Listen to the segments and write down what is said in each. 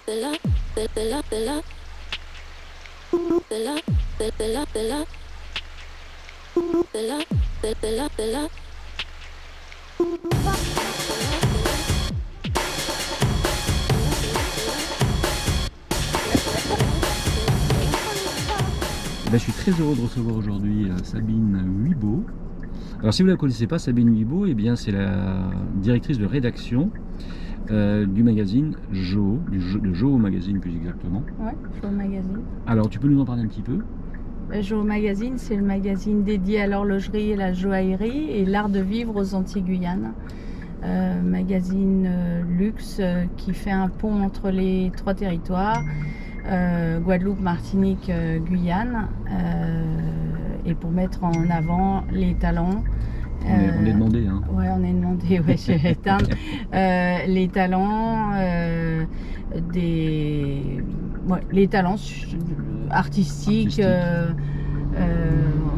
Je suis très heureux de recevoir aujourd'hui Sabine Huibaud. Alors si vous ne la connaissez pas, Sabine Huibaud, eh bien c'est la directrice de rédaction du magazine Joho, de Joho Magazine plus exactement. Oui, Joho Magazine. Alors tu peux nous en parler un petit peu? Joho Magazine, c'est le magazine dédié à l'horlogerie et la joaillerie et l'art de vivre aux Antilles-Guyane. Magazine luxe qui fait un pont entre les trois territoires, Guadeloupe, Martinique, Guyane, et pour mettre en avant les talents. On est demandé, hein. Ouais, on est demandé, ouais, je vais éteindre. Les talents, les talents artistiques.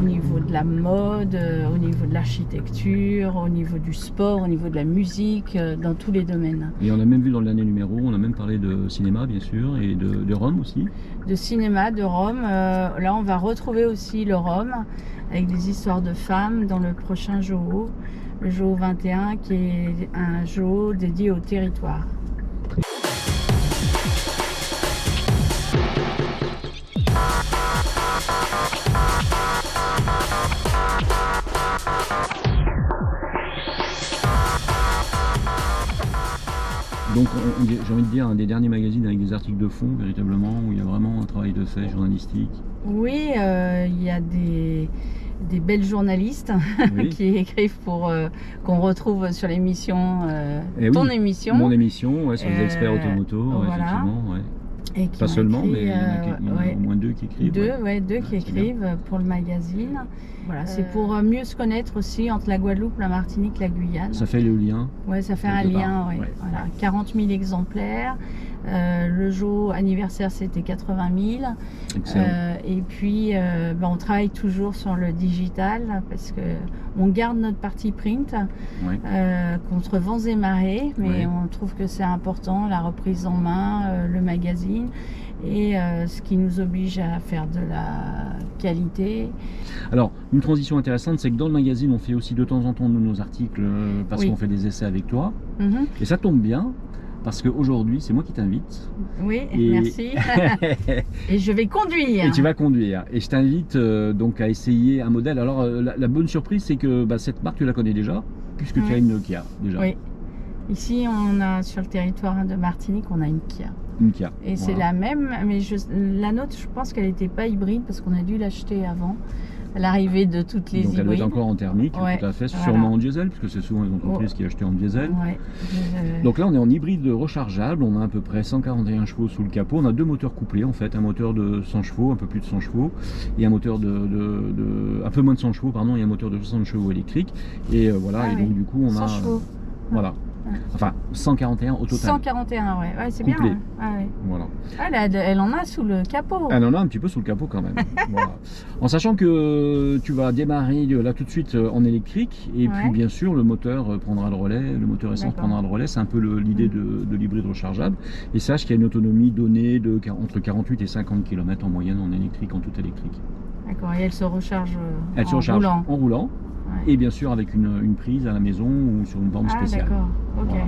Au niveau de la mode, au niveau de l'architecture, au niveau du sport, au niveau de la musique, dans tous les domaines. Et on a même vu dans le dernier numéro, on a même parlé de cinéma bien sûr, et de Rome aussi. De cinéma, de Rome. Là on va retrouver aussi le Rome, avec des histoires de femmes dans le prochain Joho, le Joho 21, qui est un Joho dédié au territoire. Donc j'ai envie de dire un des derniers magazines avec des articles de fond véritablement, où il y a vraiment un travail de fait journalistique. Oui, il y a des belles journalistes Oui. qui écrivent pour qu'on retrouve sur l'émission, ton émission. Mon émission, ouais, sur les experts automoto, voilà. effectivement. Ouais. Et qui pas seulement, écrit, mais il y en a au moins deux qui écrivent. Deux qui écrivent pour le magazine. Voilà, c'est pour mieux se connaître aussi entre la Guadeloupe, la Martinique, la Guyane. Ça fait le lien. Ouais, ça fait un lien, ouais. Voilà, 40 000 exemplaires. Le jour anniversaire, c'était 80 000. Et puis, on travaille toujours sur le digital parce que on garde notre partie print contre vents et marées, mais on trouve que c'est important, la reprise en main, le magazine, et ce qui nous oblige à faire de la qualité. Alors, une transition intéressante, c'est que dans le magazine, on fait aussi de temps en temps nos articles parce qu'on fait des essais avec toi. Et ça tombe bien. Parce qu'aujourd'hui, c'est moi qui t'invite. Oui, merci. Et je vais conduire. Et tu vas conduire. Et je t'invite donc à essayer un modèle. Alors, la bonne surprise, c'est que cette marque, tu la connais déjà, puisque tu as une Kia déjà. Oui. Ici, on a sur le territoire de Martinique, on a une Kia. Une Kia. Et c'est la même, mais la nôtre, je pense qu'elle n'était pas hybride parce qu'on a dû l'acheter avant. L'arrivée de toutes les hybrides. Donc elle doit être encore en thermique, tout à fait, sûrement en diesel, puisque c'est souvent les entreprises qui achètent en diesel. Donc là on est en hybride rechargeable, on a à peu près 141 chevaux sous le capot, on a deux moteurs couplés en fait, un moteur de 100 chevaux, un peu plus de 100 chevaux, et un moteur un peu moins de 100 chevaux, pardon, et un moteur de 60 chevaux électrique. Et voilà, et donc du coup on a... 100 chevaux. Voilà. Enfin, 141 au total. 141, ouais c'est bien. Couplé. Voilà. Voilà. Elle en a sous le capot. Elle en a un petit peu sous le capot quand même. Voilà. En sachant que tu vas démarrer là tout de suite en électrique, et puis bien sûr le moteur prendra le relais, le moteur essence prendra le relais, c'est un peu l'idée de l'hybride rechargeable. Et sache qu'il y a une autonomie donnée entre 48 et 50 km en moyenne en électrique, en tout électrique. D'accord, et elle se recharge en roulant. Et bien sûr avec une prise à la maison ou sur une borne spéciale. D'accord, ok. Voilà.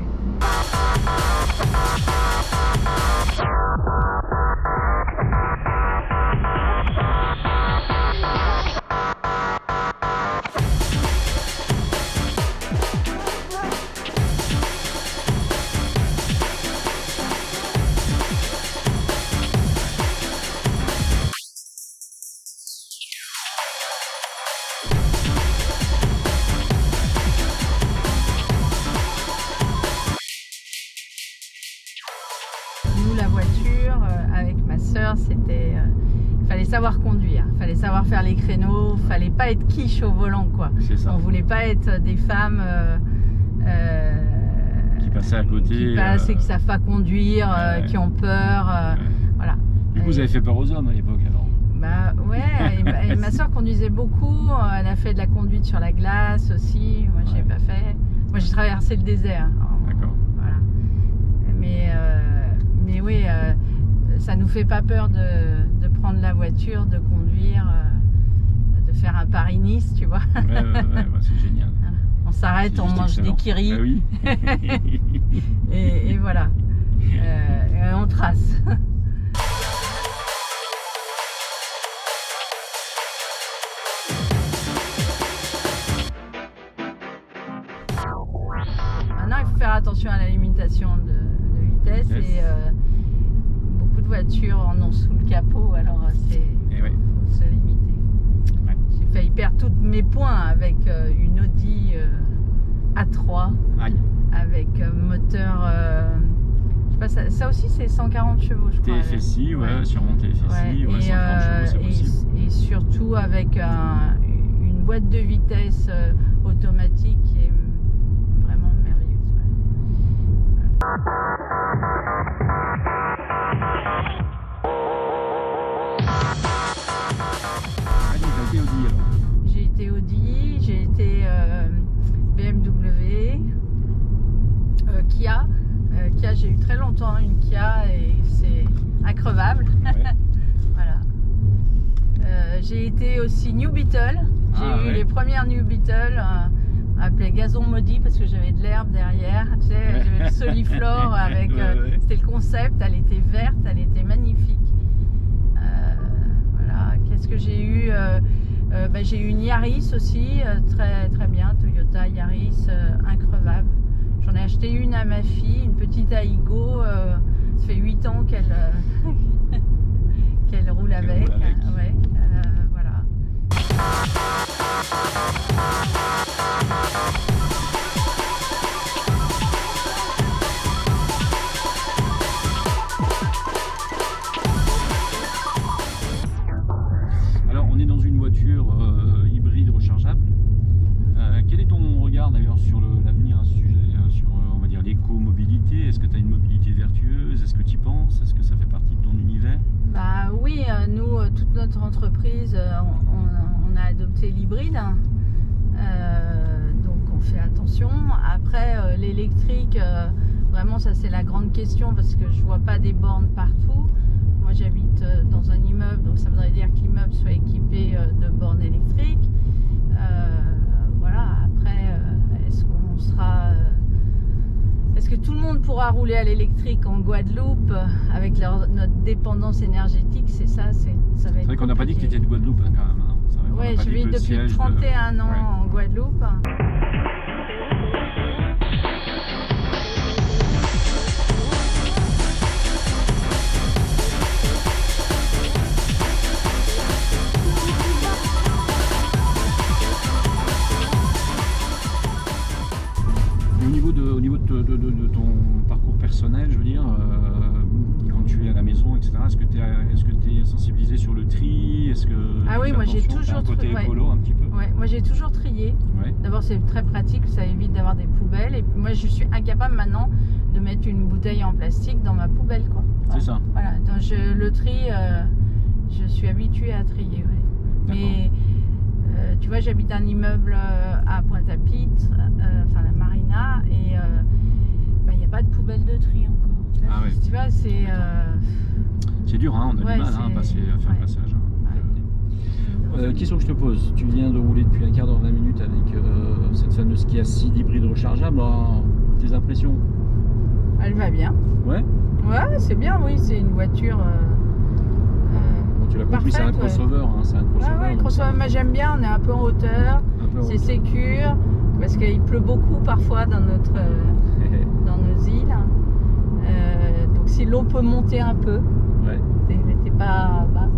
La voiture avec ma soeur, c'était fallait savoir conduire, fallait savoir faire les créneaux, fallait pas être quiche au volant quoi. C'est ça. On voulait pas être des femmes qui passaient à côté, qui savent pas conduire, qui ont peur, voilà. Du coup, vous avez fait peur aux hommes à l'époque alors? Bah ouais, et ma soeur conduisait beaucoup, elle a fait de la conduite sur la glace aussi, moi j'ai pas fait. Moi j'ai traversé le désert. D'accord. Voilà. Mais oui, ça nous fait pas peur de prendre la voiture, de conduire, de faire un Paris-Nice, tu vois. Ouais, c'est génial. Voilà. On s'arrête, on mange des kiris. Bah oui. et voilà. Et on trace. Maintenant, il faut faire attention à la limitation de vitesse et beaucoup de voitures en ont sous le capot, alors faut se limiter. Ouais. J'ai failli perdre tous mes points avec une Audi A3 avec moteur. Je sais pas, ça aussi c'est 140 chevaux, je crois. TFSI, sûrement TFSI, 140 chevaux, c'est possible. Et surtout avec une boîte de vitesse automatique qui est vraiment merveilleuse. J'ai été Audi, j'ai été BMW, Kia. Kia, j'ai eu très longtemps une Kia et c'est increvable. Voilà. J'ai été aussi New Beetle. J'ai eu les premières New Beetle appelées gazon maudit parce que j'avais de l'herbe derrière. Tu sais, j'avais le soliflore avec. C'était le concept. Elle était verte, elle était magnifique. Voilà. Qu'est-ce que j'ai eu? J'ai eu une Yaris aussi, très très bien. Toyota Yaris, increvable. J'en ai acheté une à ma fille, une petite Aigo. Ça fait 8 ans qu'elle qu'elle roule avec. Ouais, voilà. Alors, on est dans une voiture hybride rechargeable. Quel est ton regard d'ailleurs sur l'avenir à ce sujet, sur on va dire l'éco-mobilité? Est-ce que tu as une mobilité vertueuse? Est-ce que tu y penses? Est-ce que ça fait partie de ton univers? Bah oui, nous, toute notre entreprise, on a adopté l'hybride. Donc on fait attention. Après, l'électrique, vraiment ça c'est la grande question parce que je vois pas des bornes partout. Moi j'habite dans un immeuble, donc ça voudrait dire que l'immeuble soit équipé de bornes électriques. Voilà, après, est-ce que tout le monde pourra rouler à l'électrique en Guadeloupe avec notre dépendance énergétique? C'est ça, ça va être. C'est vrai qu'on n'a pas dit que tu étais de Guadeloupe quand même. Oui, je vis depuis 31 ans en Guadeloupe. Au niveau de ton parcours personnel, je veux dire, quand tu es à la maison, etc., est-ce que tu es sensibilisé sur le tri? Ah oui, moi j'ai toujours côté écolo un petit peu. Ouais, moi j'ai toujours trié. Ouais. D'abord c'est très pratique, ça évite d'avoir des poubelles. Et moi je suis incapable maintenant de mettre une bouteille en plastique dans ma poubelle, quoi. C'est ça. Voilà, donc le tri, je suis habituée à trier. Ouais. Mais tu vois, j'habite un immeuble à Pointe-à-Pitre, enfin la Marina, et il n'y a pas de poubelle de tri encore. Ah oui. Tu vois, c'est. C'est dur, hein, on a du mal à faire le passage. Question que je te pose, tu viens de rouler depuis un quart d'heure, 20 minutes avec cette fameuse Kia Ceed hybride rechargeable. Tes impressions? Elle va bien. Ouais. Ouais, c'est bien, oui, c'est une voiture. Tu l'as compris, c'est un crossover. C'est un crossover. Ouais, crossover, moi j'aime bien, on est un peu en hauteur, c'est sécure, parce qu'il pleut beaucoup parfois dans nos îles. Donc si l'eau peut monter un peu, t'es pas bas.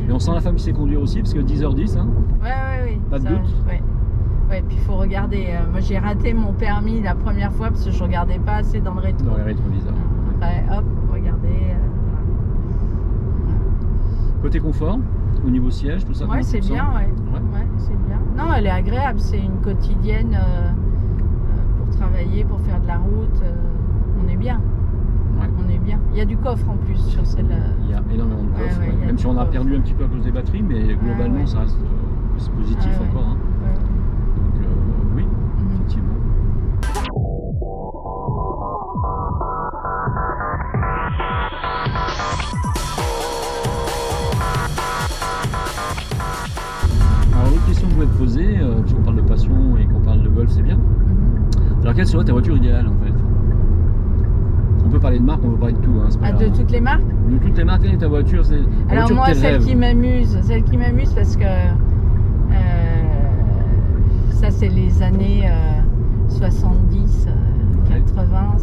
Et on sent la femme qui sait conduire aussi, parce que 10h10, hein. Ouais. Pas de doute. Ouais, puis il faut regarder. Moi j'ai raté mon permis la première fois parce que je regardais pas assez dans le rétro. Dans les rétroviseurs. Après, hop, regardez. Côté confort, au niveau siège, tout ça? Ouais, c'est bien, ouais, c'est bien. Non, elle est agréable, c'est une quotidienne pour travailler, pour faire de la route. On est bien. On est bien. Il y a du coffre en plus sur celle-là. Il y a énormément de coffre. Même si on a perdu un petit peu à cause des batteries, mais globalement, ça reste c'est positif encore. Hein. Donc, oui, effectivement. Golf, c'est bien. Alors quelle serait ta voiture idéale en fait? On peut parler de marque, on peut parler de tout. Hein, de toutes les marques? De toutes les marques, quelle est ta voiture? Alors moi, celle qui m'amuse parce que ça c'est les années 70, 80,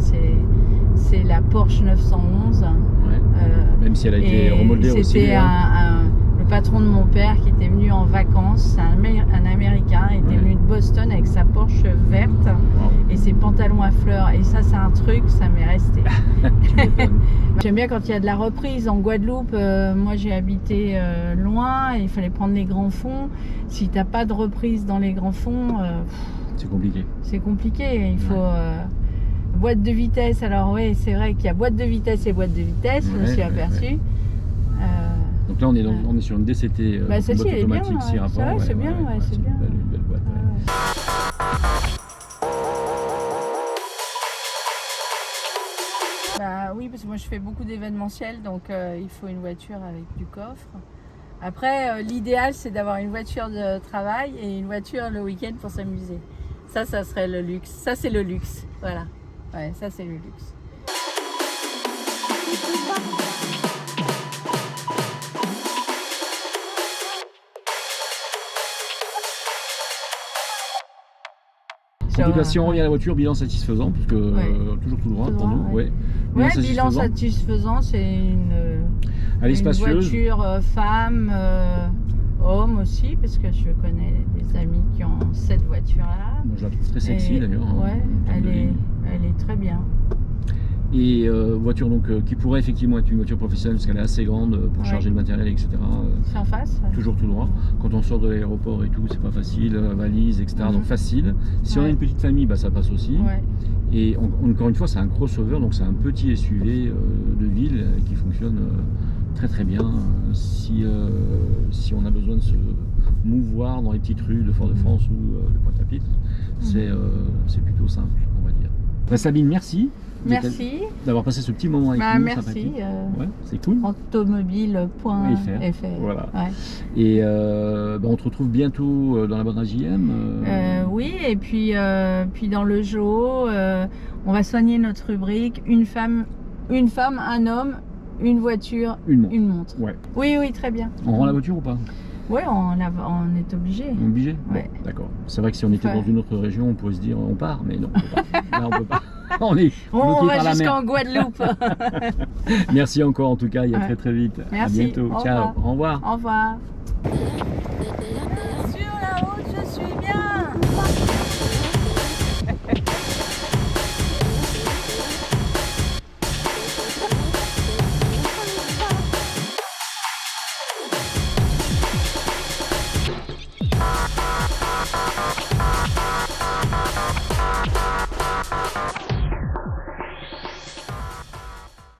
c'est la Porsche 911. Même si elle a été remodelée aussi. C'était le patron de mon père qui était venu en vacances, un Américain, il était venu de Boston avec sa Porsche verte et ses pantalons à fleurs. Et ça, c'est un truc, ça m'est resté. J'aime bien quand il y a de la reprise. En Guadeloupe, moi j'ai habité loin et il fallait prendre les grands fonds. Si tu n'as pas de reprise dans les grands fonds, c'est compliqué. C'est compliqué. Il faut boîte de vitesse. Alors oui, c'est vrai qu'il y a boîte de vitesse et boîte de vitesse. Je me suis aperçu. Donc là, on est sur une DCT boîte automatique 6 rapports. C'est bien, c'est bien. Une belle boîte. Oui, parce que moi je fais beaucoup d'événementiels, donc il faut une voiture avec du coffre. Après, l'idéal c'est d'avoir une voiture de travail et une voiture le week-end pour s'amuser. Ça serait le luxe. Ça c'est le luxe, voilà. Ouais, ça c'est le luxe. En tout cas, si on revient à la voiture, bilan satisfaisant, puisque toujours tout droit pour nous. Bilan satisfaisant, c'est une voiture femme, homme aussi, parce que je connais des amis qui ont cette voiture-là. Moi, je la trouve très sexy d'ailleurs. Elle est très bien. Et voiture donc qui pourrait effectivement être une voiture professionnelle parce qu'elle est assez grande pour charger le matériel, etc. C'est en face. Toujours tout droit. Quand on sort de l'aéroport et tout, c'est pas facile, valise, etc. Donc facile. Si on a une petite famille, ça passe aussi. Et encore une fois, c'est un crossover, donc c'est un petit SUV de ville qui fonctionne très très bien si on a besoin de se mouvoir dans les petites rues de Fort-de-France ou de Pointe-à-Pitre. C'est plutôt simple, on va dire. Sabine, merci. Merci d'avoir passé ce petit moment avec nous. Merci. C'est cool. Automobile.fr. Voilà. Et on te retrouve bientôt dans la bonne JM. Oui, et puis dans le JO, on va soigner notre rubrique une femme, un homme, une voiture, une montre. Oui, très bien. On rend la voiture ou pas? Oui, on est obligé. Obligé? Bon, d'accord. C'est vrai que si on était dans une autre région, on pourrait se dire on part, mais non, on peut pas. Là, on peut pas. On va jusqu'en Guadeloupe. Merci encore en tout cas, il y a très très vite. Merci. À bientôt. Ciao. Au revoir. Au revoir.